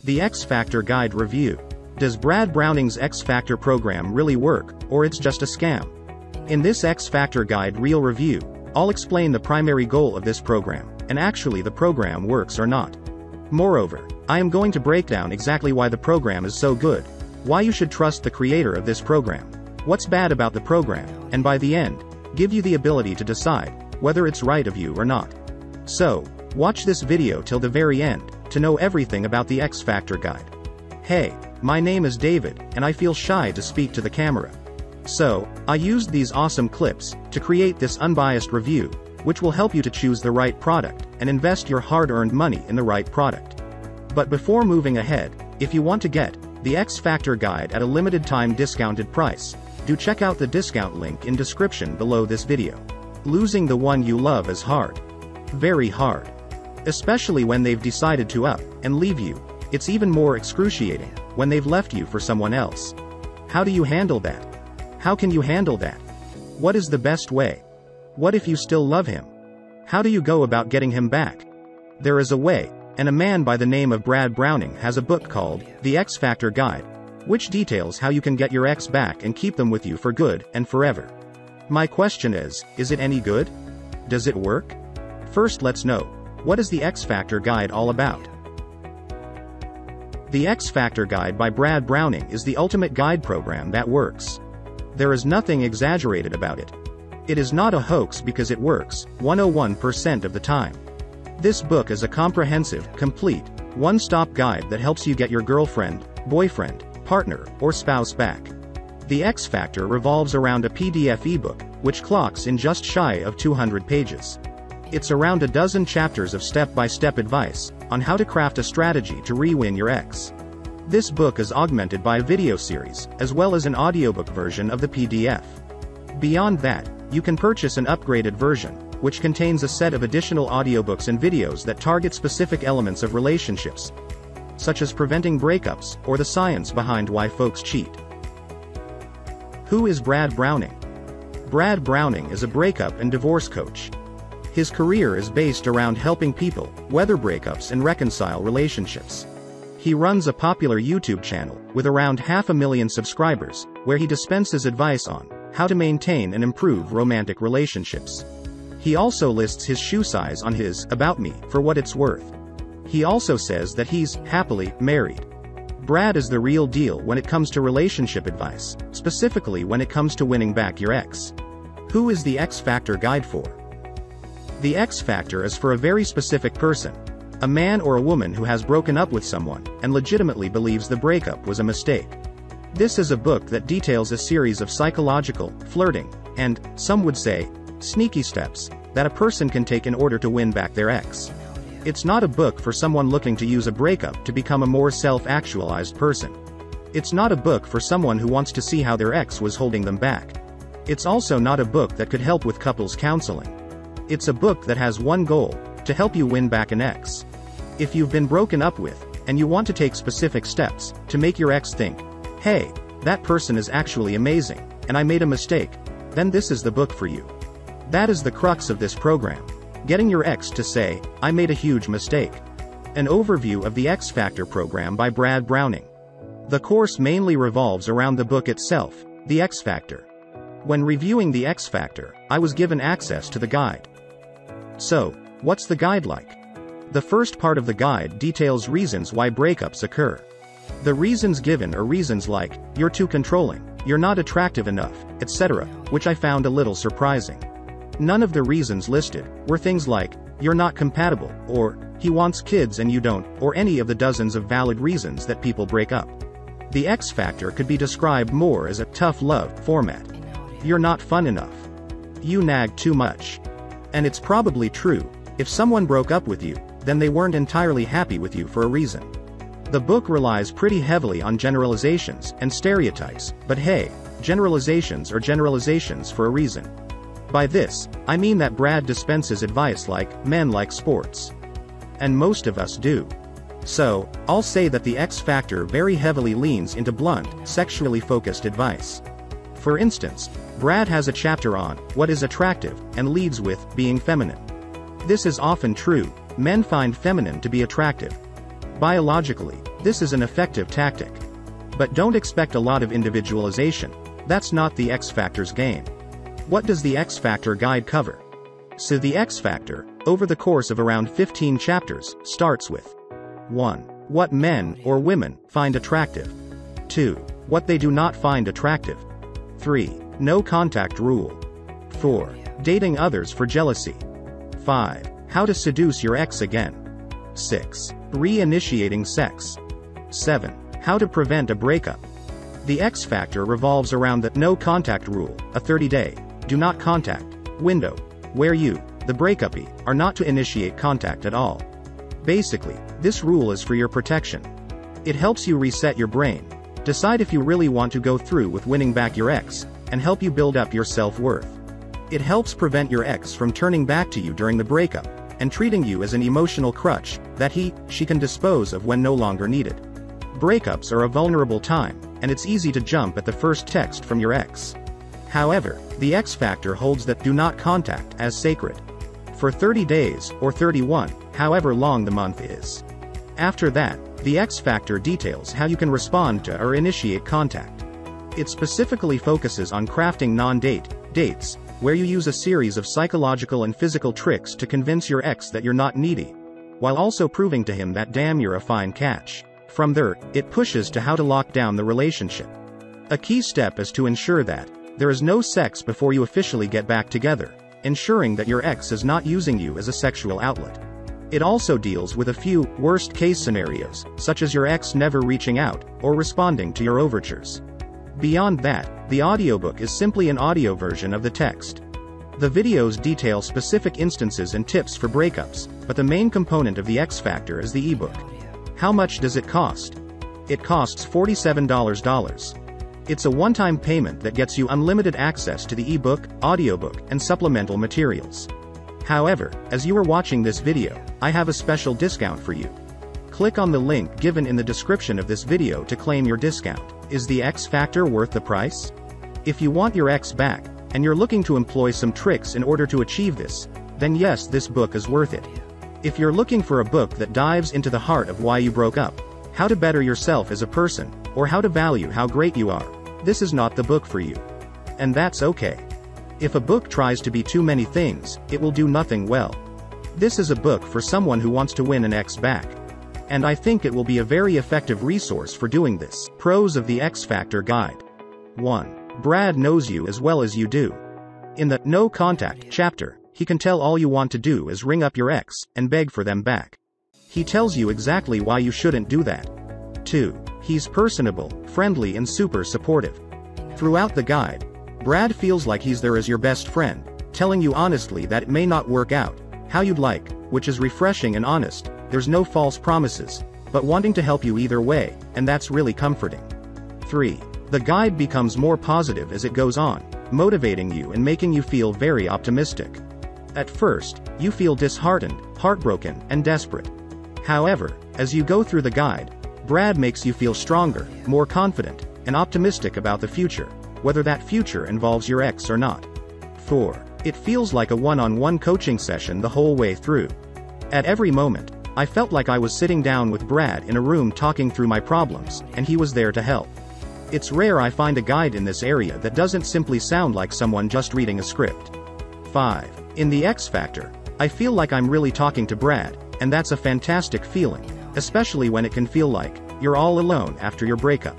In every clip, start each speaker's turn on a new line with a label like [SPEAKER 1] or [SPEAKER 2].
[SPEAKER 1] The X Factor Guide Review. Does Brad Browning's X Factor program really work, or it's just a scam? In this X Factor Guide Real Review, I'll explain the primary goal of this program, and actually the program works or not. Moreover, I am going to break down exactly why the program is so good, why you should trust the creator of this program, what's bad about the program, and by the end, give you the ability to decide whether it's right of you or not. So, watch this video till the very end, to know everything about the X Factor Guide. Hey, my name is David, and I feel shy to speak to the camera. So, I used these awesome clips to create this unbiased review, which will help you to choose the right product, and invest your hard-earned money in the right product. But before moving ahead, if you want to get the X Factor Guide at a limited time discounted price, do check out the discount link in description below this video. Losing the one you love is hard. Very hard. Especially when they've decided to up and leave you. It's even more excruciating when they've left you for someone else. How do you handle that? How can you handle that? What is the best way? What if you still love him? How do you go about getting him back? There is a way, and a man by the name of Brad Browning has a book called The X Factor Guide, which details how you can get your ex back and keep them with you for good and forever. My question is it any good? Does it work? First, let's know, what is the X Factor Guide all about? The X Factor Guide by Brad Browning is the ultimate guide program that works. There is nothing exaggerated about it. It is not a hoax because it works 101% of the time. This book is a comprehensive, complete, one-stop guide that helps you get your girlfriend, boyfriend, partner, or spouse back. The X Factor revolves around a PDF ebook, which clocks in just shy of 200 pages. It's around a dozen chapters of step-by-step advice on how to craft a strategy to re-win your ex. This book is augmented by a video series, as well as an audiobook version of the PDF. Beyond that, you can purchase an upgraded version, which contains a set of additional audiobooks and videos that target specific elements of relationships, such as preventing breakups, or the science behind why folks cheat. Who is Brad Browning? Brad Browning is a breakup and divorce coach. His career is based around helping people weather breakups and reconcile relationships. He runs a popular YouTube channel with around 500,000 subscribers, where he dispenses advice on how to maintain and improve romantic relationships. He also lists his shoe size on his About Me for what it's worth. He also says that he's happily married. Brad is the real deal when it comes to relationship advice, specifically when it comes to winning back your ex. Who is the X Factor Guide for? The X Factor is for a very specific person, a man or a woman who has broken up with someone and legitimately believes the breakup was a mistake. This is a book that details a series of psychological, flirting, and, some would say, sneaky steps that a person can take in order to win back their ex. It's not a book for someone looking to use a breakup to become a more self-actualized person. It's not a book for someone who wants to see how their ex was holding them back. It's also not a book that could help with couples counseling. It's a book that has one goal: to help you win back an ex. If you've been broken up with, and you want to take specific steps to make your ex think, hey, that person is actually amazing, and I made a mistake, then this is the book for you. That is the crux of this program. Getting your ex to say, I made a huge mistake. An overview of the X Factor program by Brad Browning. The course mainly revolves around the book itself, The X Factor. When reviewing The X Factor, I was given access to the guide. So, what's the guide like? The first part of the guide details reasons why breakups occur. The reasons given are reasons like, you're too controlling, you're not attractive enough, etc., which I found a little surprising. None of the reasons listed were things like, you're not compatible, or, he wants kids and you don't, or any of the dozens of valid reasons that people break up. The X Factor could be described more as a tough love format. You're not fun enough. You nag too much. And it's probably true. If someone broke up with you, then they weren't entirely happy with you for a reason. The book relies pretty heavily on generalizations and stereotypes, but hey, generalizations are generalizations for a reason. By this, I mean that Brad dispenses advice like, men like sports. And most of us do. So, I'll say that the X Factor very heavily leans into blunt, sexually focused advice. For instance, Brad has a chapter on what is attractive, and leads with being feminine. This is often true. Men find feminine to be attractive. Biologically, This is an effective tactic. But don't expect a lot of individualization. That's not the X Factor's game. What does the X Factor guide cover? So the X Factor, over the course of around 15 chapters, starts with 1. What men or women find attractive. 2. What they do not find attractive. 3. No contact rule. 4. Dating others for jealousy. 5. How to seduce your ex again. 6. Reinitiating sex. 7. How to prevent a breakup. The X Factor revolves around the no contact rule, a 30-day, do not contact, window, where you, the breakupee, are not to initiate contact at all. Basically, this rule is for your protection. It helps you reset your brain, decide if you really want to go through with winning back your ex, and help you build up your self-worth. It helps prevent your ex from turning back to you during the breakup, and treating you as an emotional crutch that she can dispose of when no longer needed. Breakups are a vulnerable time, and it's easy to jump at the first text from your ex. However, the X Factor holds that do not contact as sacred. For 30 days, or 31, however long the month is. After that, the X Factor details how you can respond to or initiate contact. It specifically focuses on crafting dates, where you use a series of psychological and physical tricks to convince your ex that you're not needy, while also proving to him that damn you're a fine catch. From there, it pushes to how to lock down the relationship. A key step is to ensure that there is no sex before you officially get back together, ensuring that your ex is not using you as a sexual outlet. It also deals with a few worst-case scenarios, such as your ex never reaching out or responding to your overtures. Beyond that, the audiobook is simply an audio version of the text. The videos detail specific instances and tips for breakups, but the main component of the X Factor is the ebook. How much does it cost? It costs $47. It's a one-time payment that gets you unlimited access to the ebook, audiobook, and supplemental materials. However, as you are watching this video, I have a special discount for you. Click on the link given in the description of this video to claim your discount. Is the X Factor worth the price? If you want your ex back, and you're looking to employ some tricks in order to achieve this, then yes, this book is worth it. If you're looking for a book that dives into the heart of why you broke up, how to better yourself as a person, or how to value how great you are, this is not the book for you. And that's okay. If a book tries to be too many things, it will do nothing well. This is a book for someone who wants to win an ex back. And I think it will be a very effective resource for doing this. Pros of the X Factor Guide. 1. Brad knows you as well as you do. In the No Contact chapter, he can tell all you want to do is ring up your ex and beg for them back. He tells you exactly why you shouldn't do that. 2. He's personable, friendly, and super supportive. Throughout the guide, Brad feels like he's there as your best friend, telling you honestly that it may not work out how you'd like, which is refreshing and honest. There's no false promises, but wanting to help you either way, and that's really comforting. 3. The guide becomes more positive as it goes on, motivating you and making you feel very optimistic. At first, you feel disheartened, heartbroken, and desperate. However, as you go through the guide, Brad makes you feel stronger, more confident, and optimistic about the future, whether that future involves your ex or not. 4. It feels like a one-on-one coaching session the whole way through. At every moment, I felt like I was sitting down with Brad in a room talking through my problems, and he was there to help. It's rare I find a guide in this area that doesn't simply sound like someone just reading a script. 5. In the X Factor, I feel like I'm really talking to Brad, and that's a fantastic feeling, especially when it can feel like you're all alone after your breakup.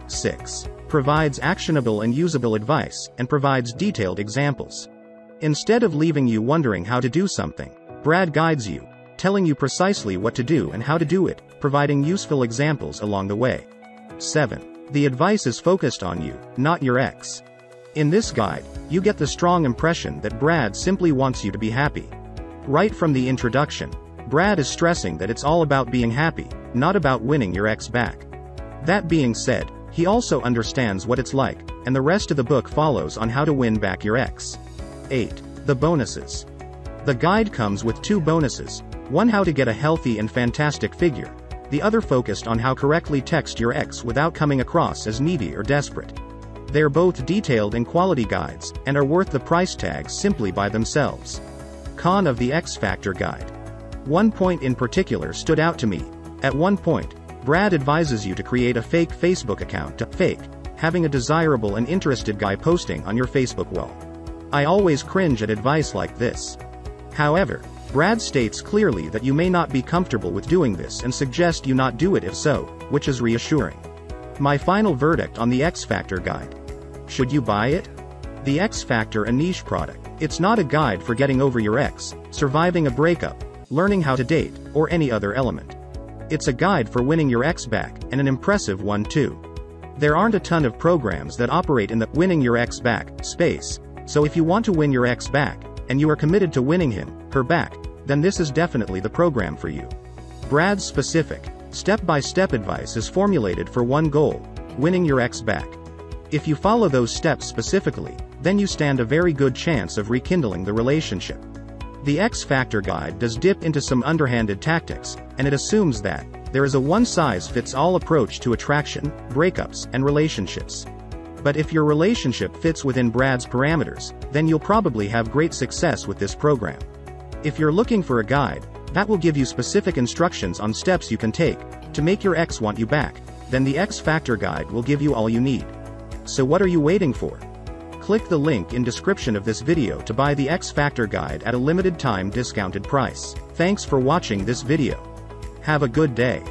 [SPEAKER 1] 6. Provides actionable and usable advice, and provides detailed examples. Instead of leaving you wondering how to do something, Brad guides you, telling you precisely what to do and how to do it, providing useful examples along the way. 7. The advice is focused on you, not your ex. In this guide, you get the strong impression that Brad simply wants you to be happy. Right from the introduction, Brad is stressing that it's all about being happy, not about winning your ex back. That being said, he also understands what it's like, and the rest of the book follows on how to win back your ex. 8. The bonuses. The guide comes with 2 bonuses, one how to get a healthy and fantastic figure, the other focused on how correctly text your ex without coming across as needy or desperate. They're both detailed and quality guides, and are worth the price tag simply by themselves. Con of the X Factor Guide. One point in particular stood out to me. At one point, Brad advises you to create a fake Facebook account to fake having a desirable and interested guy posting on your Facebook wall. I always cringe at advice like this. However, Brad states clearly that you may not be comfortable with doing this and suggest you not do it if so, which is reassuring. My final verdict on the X Factor guide. Should you buy it? The X Factor, a niche product. It's not a guide for getting over your ex, surviving a breakup, learning how to date, or any other element. It's a guide for winning your ex back, and an impressive one too. There aren't a ton of programs that operate in the winning your ex back space, so if you want to win your ex back, and you are committed to winning him, her back, then this is definitely the program for you. Brad's specific, step-by-step advice is formulated for one goal: winning your ex back. If you follow those steps specifically, then you stand a very good chance of rekindling the relationship. The X Factor guide does dip into some underhanded tactics, and it assumes that there is a one-size-fits-all approach to attraction, breakups, and relationships. But if your relationship fits within Brad's parameters, then you'll probably have great success with this program. If you're looking for a guide that will give you specific instructions on steps you can take to make your ex want you back, then the X Factor guide will give you all you need. So what are you waiting for? Click the link in description of this video to buy the X Factor guide at a limited time discounted price. Thanks for watching this video. Have a good day.